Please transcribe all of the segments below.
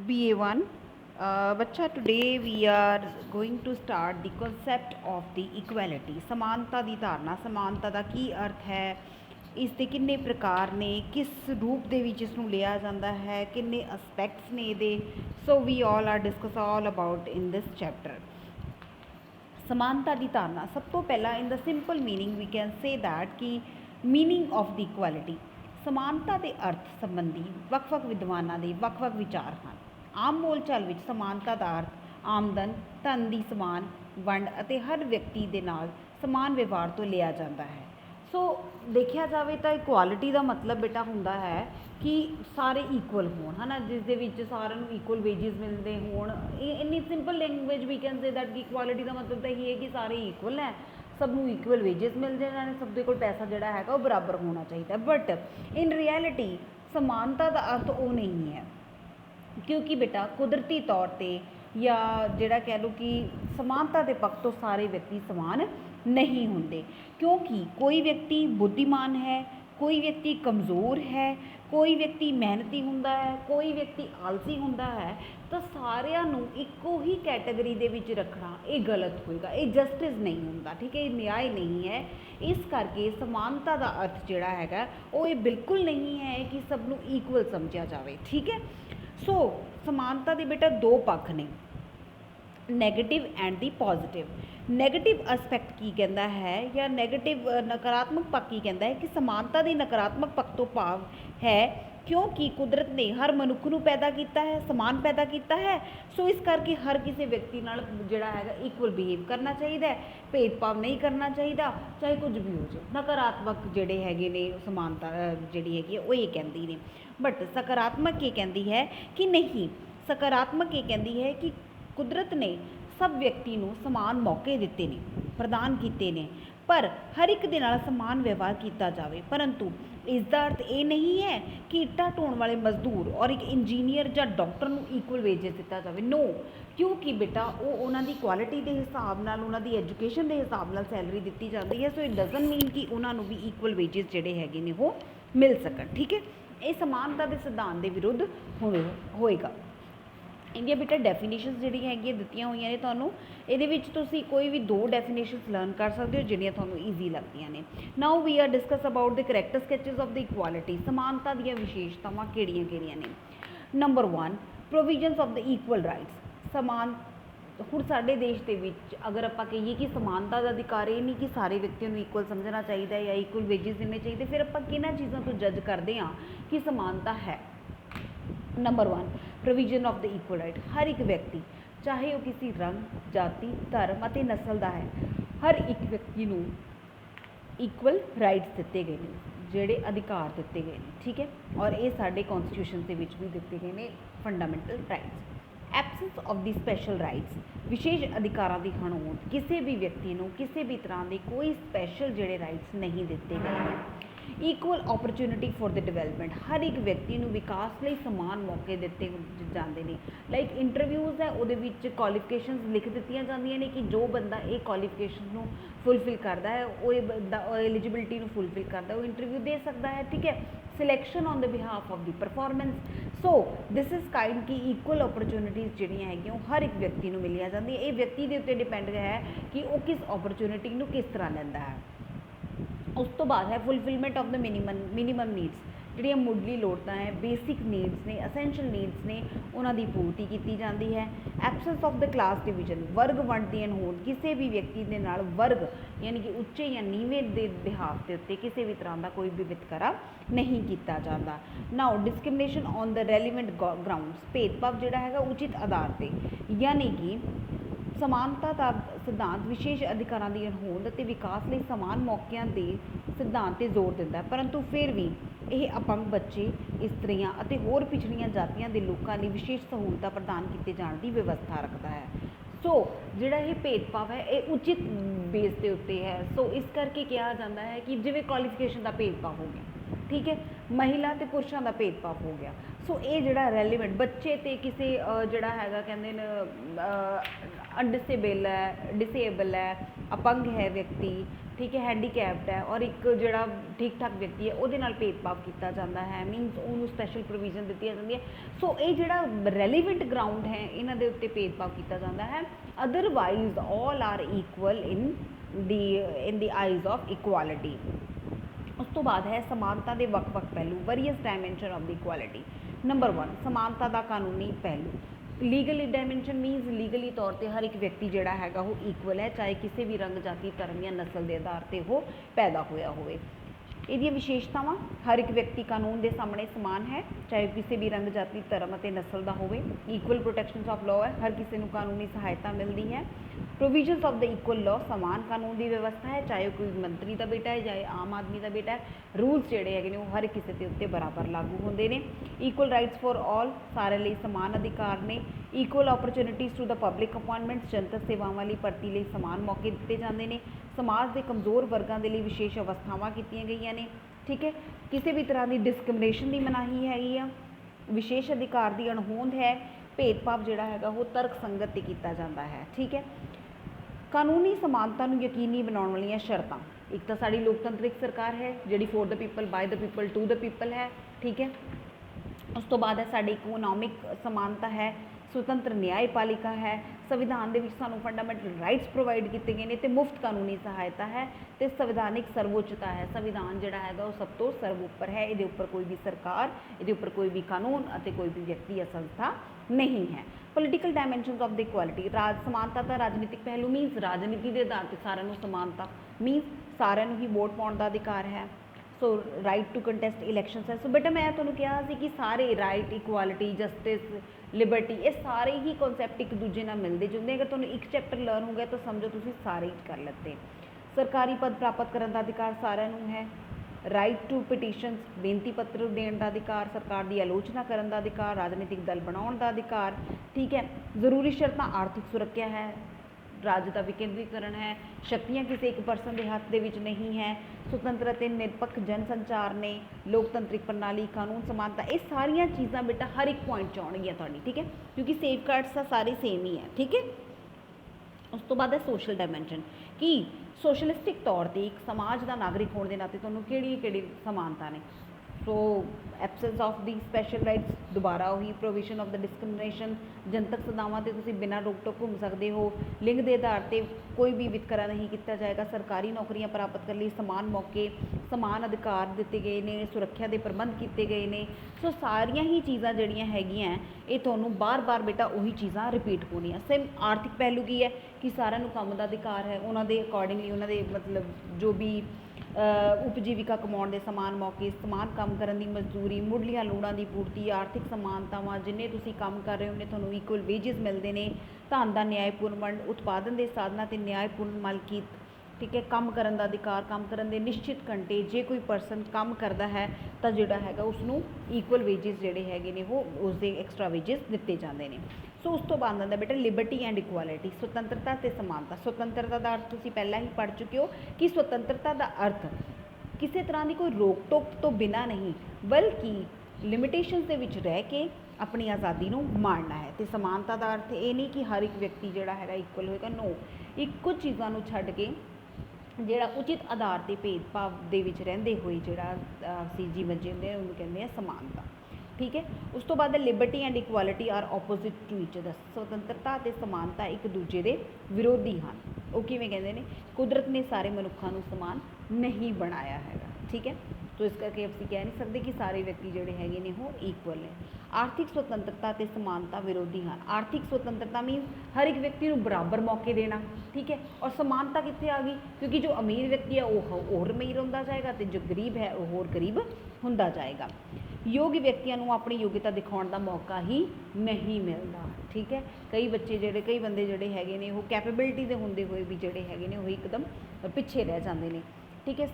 BA1 बच्चा today we are going to start the concept of the equality. समानता की धारणा, समानता का की अर्थ है, इसके किन्ने प्रकार ने, किस रूप दे विच इसनूं लिया जाता है, किन्ने एस्पैक्ट्स ने इहदे। So we all are discuss all about in this chapter. समानता की धारणा सब तो पहला in the simple meaning we can say that कि मीनिंग ऑफ द इक्वैलिटी, समानता के अर्थ संबंधी ਵੱਖ-ਵੱਖ विद्वानों के ਵੱਖ-ਵੱਖ विचार हैं। आम बोलचाल विच समानता का अर्थ आमदन, धन की समान वंड ਅਤੇ हर व्यक्ति के नाल समान व्यवहार तो लिया जाता है। सो देखा जाए तो इक्वालिटी का मतलब बेटा होंदा है कि सारे ईक्वल होण, है ना, जिस दे विच सारिਆਂ ਨੂੰ ईक्वल वेजिज मिलते होण। इन्नी simple language we can say that कि इक्वालिटी का मतलब तो यही है कि सारे ईक्वल है, सबनों ईक्वल वेजिज मिल जाने, सब दे कोल पैसा जिहड़ा है वो बराबर होना चाहिए। बट इन रियलिटी समानता का अर्थ वो नहीं है, क्योंकि बेटा कुदरती तौर पर या जिहड़ा कह लो कि समानता के पक्ष तो सारे व्यक्ति समान नहीं होंगे, क्योंकि कोई व्यक्ति बुद्धिमान है, कोई व्यक्ति कमज़ोर है, कोई व्यक्ति मेहनती होंदा है, कोई व्यक्ति आलसी होंदा है। तो सारिਆਂ ਨੂੰ ਇੱਕੋ ही कैटेगरी ਦੇ ਵਿੱਚ रखना ये गलत होएगा, ये जस्टिस नहीं होंदा, ठीक है, ये न्याय नहीं है। इस करके समानता का अर्थ जिहड़ा हैगा वो ये बिल्कुल नहीं है कि सबनों ईक्वल समझा जाए, ठीक है। सो समानता के बेटा दो पक्ष ने, negative and the positive. Negative aspect की कहता है या नैगेटिव नकारात्मक पक्ष की कहता है कि समानता के नकारात्मक पक्ष तो भाव है क्योंकि कुदरत ने हर मनुख नूं पैदा किया है, समान पैदा किया है। सो इस करके हर किसी व्यक्ति नाल जिहड़ा है इक्वल बिहेव करना चाहिए, भेदभाव नहीं करना चाहिए, चाहे कुछ भी हो जाए। नकारात्मक जिहड़े हैगे ने समानता जिहड़ी हैगी वो ये कहती ने। बट सकारात्मक ये कहती है कि नहीं, सकारात्मक ये कहती है कि कुदरत ने सब व्यक्ति को समान मौके दिते ने, प्रदान किए ने, पर हर एक दे नाल समान व्यवहार किया जाए। परंतु इसका अर्थ ये नहीं है कि इट्टा ढोने वाले मजदूर और एक इंजीनियर या डॉक्टर को ईक्वल वेजेस दिता जाए, नो, क्योंकि बेटा वो उन्होंने क्वालिटी के हिसाब नाल, उन्होंने एजुकेशन के हिसाब नाल सैलरी दी जाती है। सो इट डजन मीन कि उन्होंने भी ईक्वल वेजेस जिहड़े हैगे ने वो मिल सकन, ठीक है। ये समानता के सिद्धांत के विरुद्ध होएगा। इनकी बेटा डेफिनेशनस जिहड़ी हैगी दित्तियां होईयां ने तुहानूं, इहदे विच तुसीं कोई भी दो डेफिनेशनस लर्न कर सकते हो जिहड़ियां तुहानूं ईजी लगदियां ने। Now we are discuss about the character sketches of the equality. समानता दीयां विशेषतावां किहड़ियां-किहड़ियां ने। Number 1, provisions of the equal rights. समान हुण साडे देश दे विच अगर आपां कहीए कि समानता का अधिकार ये नहीं कि सारे व्यक्तियों को इक्वल समझना चाहिए या इक्वल वेजिज देने चाहिए, फिर आपां किन्हां चीज़ों तो जज करते हैं कि समानता है। Number 1, provision of the equal right. हर एक व्यक्ति चाहे वो किसी रंग, जाति, धर्म और नस्ल का है, हर एक व्यक्ति को इक्वल राइट्स दिते गए हैं, जोड़े अधिकार दिते गए हैं, ठीक है। और ये साडे कॉन्स्टिट्यूशन के विच भी दिते गए हैं fundamental rights. Absence of the special rights, विशेष अधिकारों की हणोट, किसी भी व्यक्ति को किसी भी तरह के कोई स्पैशल जोड़े राइट्स नहीं दिते गए हैं। Equal opportunity for the development, हर एक व्यक्ति को विकास लिए समान मौके दिते जाते हैं। लाइक इंटरव्यूज़ है वो क्वालिफिकेशन लिख दी जांदियां ने कि जो बंदा ये क्वालिफिकेशन को फुलफिल करता है, वो एलिजिबिलिटी को फुलफिल करता है, वो इंटरव्यू दे सकता है, ठीक है। Selection on the behalf of the performance. So this is kind की ईक्वल अपॉर्चुनिटीज़ जिहड़ियां हैगियां हर एक व्यक्ति को मिलिया जांदियां। ये व्यक्ति के उत्ते डिपेंड है कि वो किस अपॉर्चुनिटी को किस तरह लैंदा है। उस तो बाद है fulfilment of the minimum needs, जिहड़ियां मुढ़ली लोड़ां है, बेसिक नीड्स ने, असैंशियल नीड्स ने, उन्होंने पूर्ति की जाती है। Absence of the class division, वर्ग वंड दी होड़, किसी भी व्यक्ति के नाल वर्ग यानी कि उच्चे या नीवें के बिहाफ के उत्ते किसी भी तरह का कोई भी वितकरा नहीं किया जाता। Now discrimination on the relevant grounds, भेदभाव जिहड़ा हैगा उचित आधार पर, यानी कि समानता का सिद्धांत विशेष अधिकारों की होंद और विकास लिए समान मौकों के सिद्धांत पर जोर दिता है, परंतु फिर भी यह अपंग बच्चे, इस्त्रियां और होर पिछड़ियां जातियों के लोगों लिए विशेष सहूलत प्रदान किए जाने की व्यवस्था रखता है। सो जिहड़ा ये भेदभाव है ये उचित बेस के उत्ते है। सो इस करके कहा जाता है कि जिवें क्वालिफिकेशन का भेदभाव हो गया, ठीक है। महिला ते पुरुषों का भेदभाव हो गया। सो ये जोड़ा रैलीवेंट बच्चे तो किसी जोड़ा है कहते डिसेबल है, अपंग है व्यक्ति, ठीक है, हैंडीकैप्ड है, और एक जोड़ा ठीक ठाक व्यक्ति है वो भेदभाव किया जाता है, मीनस उन्होंने स्पैशल प्रोविजन दी जाती है। सो ये जोड़ा रैलीवेंट ग्राउंड है इन्हों के उत्ते भेदभाव किया जाता है। Otherwise all are equal in the eyes of equality. उस तो बाद है समानता के वक्-वक् पहलू, various dimension of the equality. Number 1 समानता का कानूनी पहलू। लीगली डायमेंशन मीनस लीगली तौर पर हर एक व्यक्ति जोड़ा है वो इक्वल है, चाहे किसी भी रंग, जाति, धर्म या नस्ल के आधार पर वो पैदा होया होवे। ਇਹਦੀਆਂ ਵਿਸ਼ੇਸ਼ਤਾਵਾਂ, हर एक व्यक्ति कानून के सामने समान है, चाहे किसी भी रंग, जाति, धर्म और नस्ल का होवे। इक्वल प्रोटैक्शन ऑफ लॉ है, हर किसी को कानूनी सहायता मिलती है। Provisions of the equal law, समान कानून की व्यवस्था है, चाहे कोई मंत्री का बेटा है, चाहे आम आदमी का बेटा है। रूल्स जोड़े है वो हर किसी के उत्ते बराबर लागू होंगे ने। इक्वल राइट्स फॉर ऑल, सारे लिए समान अधिकार ने। Equal opportunities to the public appointments, जनतक सेवावां लई भर्ती लई समान मौके दिए जाते हैं। समाज के कमज़ोर वर्गों के लिए विशेष अवस्थावां कीतियां गई ने, ठीक है। किसी भी तरह की डिस्क्रिमिनेशन की मनाही हैगी आ, विशेष अधिकार की अणहोंद है, भेदभाव जोड़ा है वो तर्क संगत किया जाता है, ठीक है। कानूनी समानता को यकीनी बनाने वाली शर्तां, एक तो साड़ी लोकतंत्रिक सरकार है जिहड़ी for the people, by the people, to the people है, ठीक है। उस तो बाद है साड़ी इकोनॉमिक समानता है, स्वतंत्र न्यायपालिका है, संविधान के सानू फंडामेंटल राइट्स प्रोवाइड किए गए हैं, तो मुफ्त कानूनी सहायता है, तो संविधानिक सर्वोच्चता है, संविधान जोड़ा है वो सब तो सर्व उपर है, ये उपर कोई भी सरकार, ये उपर कोई भी कानून और कोई भी व्यक्ति या संस्था नहीं है। Political dimensions of the equality, समानता का राजनीतिक पहलू मीनस राजनीति के आधार पर सारे समानता, मीनस सारे ही वोट पाने का अधिकार है। सो राइट टू कंटेस्ट इलैक्शनस है। सो बेटा मैं तुहानू कहा सी कि सारे राइट, इक्वालिटी, जस्टिस, लिबर्टी, ये सारे ही कॉन्सैप्ट एक दूजे नाल मिलते जुलते। अगर तुहानू एक चैप्टर लर्न हो गया तो समझो तुसीं सारे ही कर लेते। सरकारी पद प्राप्त करने का अधिकार सारिਆਂ ਨੂੰ है। राइट टू पिटीशनस, बेनती पत्र देने का अधिकार, सरकार की आलोचना करने का अधिकार, राजनीतिक दल बनाने का अधिकार, ठीक है। जरूरी शर्तां, आर्थिक सुरक्षा है, राज का विकेंद्रीकरण है, शक्तियाँ किसी एक परसन के हथ दे विच नहीं है, स्वतंत्र ते निरपक्ष जन संचार ने, लोकतंत्रिक प्रणाली, कानून समानता, ये सारिया चीज़ां बेटा हर एक पॉइंट च आउणगियां तुहाडी, ठीक है, क्योंकि सेफ गार्ड्स सारे सेम ही है, ठीक है। उस तो बाद है सोशल डायमेंशन कि सोशलिस्टिक तौर पर एक समाज का नागरिक होने के नाते तुहानूं किहड़ी समानता ने। So absence of the special rights, दोबारा वही प्रोविजन ऑफ द डिस्क्रिमिनेशन, जनतक सदावां ते तुसीं बिना रोक टोक घूम सकते हो, लिंग के आधार पर कोई भी वितकरा नहीं किया जाएगा, सरकारी नौकरियां प्राप्त करने समान मौके, समान अधिकार दिते गए ने, सुरक्षा के प्रबंध किए गए हैं। सो सारिया ही चीज़ां जिहड़ियां हैगियां ये तुहानूं बार बार बेटा उही चीज़ां रिपीट होणियां। सेम आर्थिक पहलू की है कि सारिਆਂ ਨੂੰ ਕੰਮ ਦਾ अधिकार है, उन्होंने अकॉर्डिंगली उन्होंने मतलब जो भी उपजीविका कमाने के समान मौके, समान काम करने की मजदूरी, मुढ़लियां लोड़ां की पूर्ति, आर्थिक समानतावां, जिन्हें तुसीं काम कर रहे हो उन्हें तुहानूं इक्वल वेजिज मिलते हैं, धन का न्यायपूर्ण वंड, उत्पादन के साधनों ते न्यायपूर्ण मालकीत, ठीक है, काम करने का अधिकार, काम करने के निश्चित घंटे, जे कोई परसन काम करता है तो जोड़ा है उसनों इक्वल वेजिज जोड़े है वो उसके एक्सट्रा वेजिज दिते जाते हैं। सो उस तो बाद आता बेटा लिबर्टी एंड इक्वालिटी, स्वतंत्रता ते समानता। स्वतंत्रता का अर्थ तुसीं पहला ही पढ़ चुके हो कि स्वतंत्रता का अर्थ किसी तरह की कोई रोक टोक तो बिना नहीं, बल्कि लिमिटेशनस के विच रह के अपनी आज़ादी को माणना है। तो समानता का अर्थ ये नहीं कि हर एक व्यक्ति जोड़ा है इक्वल होएगा, नो, एक कुछ चीज़ों को छड्ड के जोड़ा उचित आधार पर भेदभाव के रहंदे हुए जोड़ा असीं जीवन जींदे हैं उन्होंने कहते हैं समानता, ठीक है। उस तो बाद liberty and equality are opposite to each other, स्वतंत्रता ते समानता एक दूजे के विरोधी हैं। वो किवें कहंदे ने, कुदरत ने सारे मनुखों को समान नहीं बनाया है, ठीक है। तो इस करके असीं कह नहीं सकते कि सारे व्यक्ति जोड़े हैगे ने वो इक्वल ने। आर्थिक स्वतंत्रता ते समानता विरोधी हैं। आर्थिक स्वतंत्रता मीनस हर एक व्यक्ति को बराबर मौके देना, ठीक है, और समानता कित्थे आ गई क्योंकि जो अमीर व्यक्ति है वो होर अमीर होंदा जाएगा तो जो गरीब है वो होर गरीब होंदा जाएगा। योग्य व्यक्तियों को अपनी योग्यता दिखाने का मौका ही नहीं मिलता, ठीक है। कई बच्चे जोड़े, कई बंदे जोड़े हैगे ने वो कैपेबिलिटी के होंदे हुए भी जोड़े हैगे ने वो एकदम पिछे रह जाते हैं, ठीक है।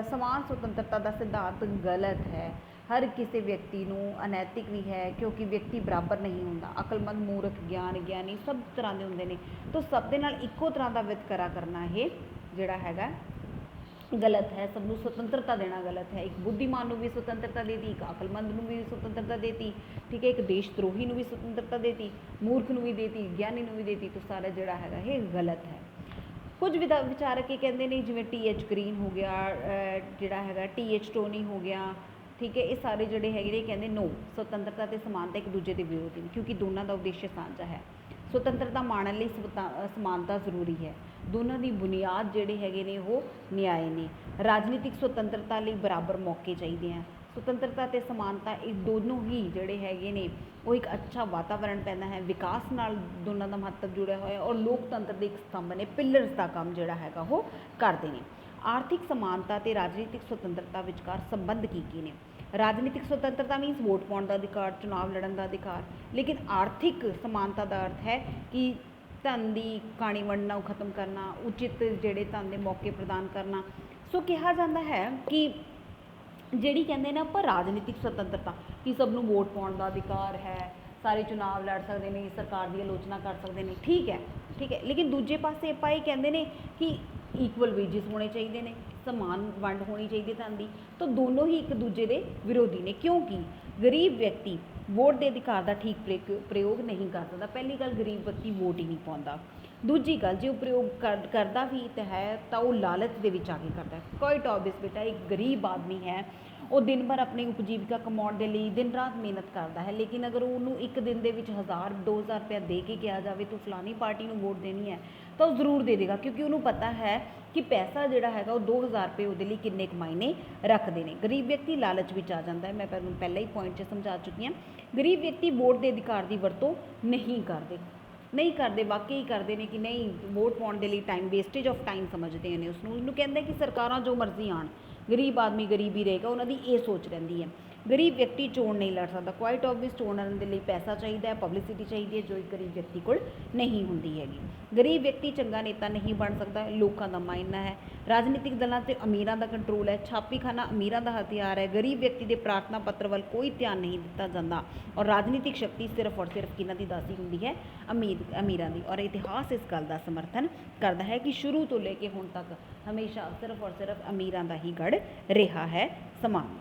समान स्वतंत्रता का सिद्धांत गलत है, हर किसी व्यक्ति को अनैतिक भी है क्योंकि व्यक्ति बराबर नहीं होंदा, अकलमंद, मूर्ख, ज्ञानी सब तरह के होंदे ने, तो सब दे नाल इक्को तरह का वितकरा करना ये जोड़ा हैगा गलत है। सबनों स्वतंत्रता देना गलत है। एक बुद्धिमान नूं भी स्वतंत्रता देती, एक अकलमंद नूं भी स्वतंत्रता देती, ठीक है, एक देशद्रोही नूं भी स्वतंत्रता देती, मूर्ख नूं भी देती, ज्ञानी नूं भी देती, तो सारा जिहड़ा हैगा ये गलत है। कुछ विचारक ये कहते हैं जिवें टी.एच. ग्रीन हो गया, जिहड़ा हैगा टी.एच. टोनी हो गया, ठीक है, ये सारे जिहड़े हैगे ने कहते नो, स्वतंत्रता ते समानता एक दूजे के विरोधी ने, क्योंकि दोनों का उद्देश्य साझा है। स्वतंत्रता माणन लई समानता जरूरी है। दोनों की बुनियाद जिहड़े हैगे ने वो न्याय ने। राजनीतिक स्वतंत्रता लई बराबर मौके चाहिए हैं। स्वतंत्रता ते समानता ये दोनों ही जिहड़े हैगे ने वो एक अच्छा वातावरण पैदा है, विकास नाल दोनों का महत्व जुड़िया होया है और लोकतंत्र के एक स्तंभ ने, पिलर्स का काम जिहड़ा हैगा वो करते हैं। आर्थिक समानता ते राजनीतिक स्वतंत्रता विचकार संबंध की ने। राजनीतिक स्वतंत्रता मीनस वोट पाने का अधिकार, चुनाव लड़न का अधिकार, लेकिन आर्थिक समानता का अर्थ है कि धन की काणी वंडना खत्म करना, उचित जिहड़े धन के मौके प्रदान करना। सो कहा जाता है कि जिहड़ी कहते ना आपां राजनीतिक स्वतंत्रता कि सबनों वोट पाने का अधिकार है, सारे चुनाव लड़ सकते हैं, सरकार की आलोचना कर सकते हैं, ठीक है, लेकिन दूजे पासे आपां ये कहते हैं कि ईक्वल वेजिस होने चाहिए ने, समान वंड होनी चाहिए धन की, तो दोनों ही एक दूजे के विरोधी ने, क्योंकि गरीब व्यक्ति वोट के अधिकार का ठीक प्रयोग नहीं कर सकता। पहली गल, गरीब व्यक्ति वोट ही नहीं पाता। दूजी गल, जो प्रयोग करता भी तो है तो वह लालच के विच आके करता है। क्वाइट ऑब्वियस बेटा, एक गरीब आदमी है, वो दिन भर अपनी उपजीविका कमाने के लिए दिन रात मेहनत करता है, लेकिन अगर उन्होंने एक दिन के 1000-2000 रुपया दे के कहा जाए तो फलानी पार्टी को वोट देनी है, तो वह जरूर दे देगा, क्योंकि उन्होंने पता है कि पैसा जोड़ा है वो 2000 रुपये वो लिए किन्ने मायने रखते हैं। गरीब व्यक्ति लालच में आ जाता है। मैं पहले ही पॉइंट से समझा चुकी हाँ। गरीब व्यक्ति वोट के अधिकार की वरतों नहीं करते, वाकई करते हैं कि नहीं, वोट पाने के लिए टाइम वेस्टेज ऑफ टाइम समझते हैं उसनों कहते हैं कि सरकारां जो मर्जी आन, गरीब आदमी गरीब ही रहेगा, उन्होंने ये सोच रही है। गरीब व्यक्ति चोण नहीं लड़ सकता। क्वाइट ऑब्वियस, चोण लड़ने के लिए पैसा चाहिए है, पब्लिसिटी चाहिए, जो एक गरीब व्यक्ति को नहीं होंगी हैगी। गरीब व्यक्ति चंगा नेता नहीं बन सकता, लोगों का मानना है। राजनीतिक दलों से अमीरों का कंट्रोल है, छापीखाना अमीरों का हथियार है। गरीब व्यक्ति के प्रार्थना पत्र वाल कोई ध्यान नहीं दिता जाता और राजनीतिक शक्ति सिर्फ और सिर्फ किन्हां दी दासी होंदी है, अमीरों की। और इतिहास इस गल का समर्थन करता है कि शुरू तो लेके हुण तक हमेशा सिर्फ और सिर्फ अमीरों का ही गढ़ रहा है समान।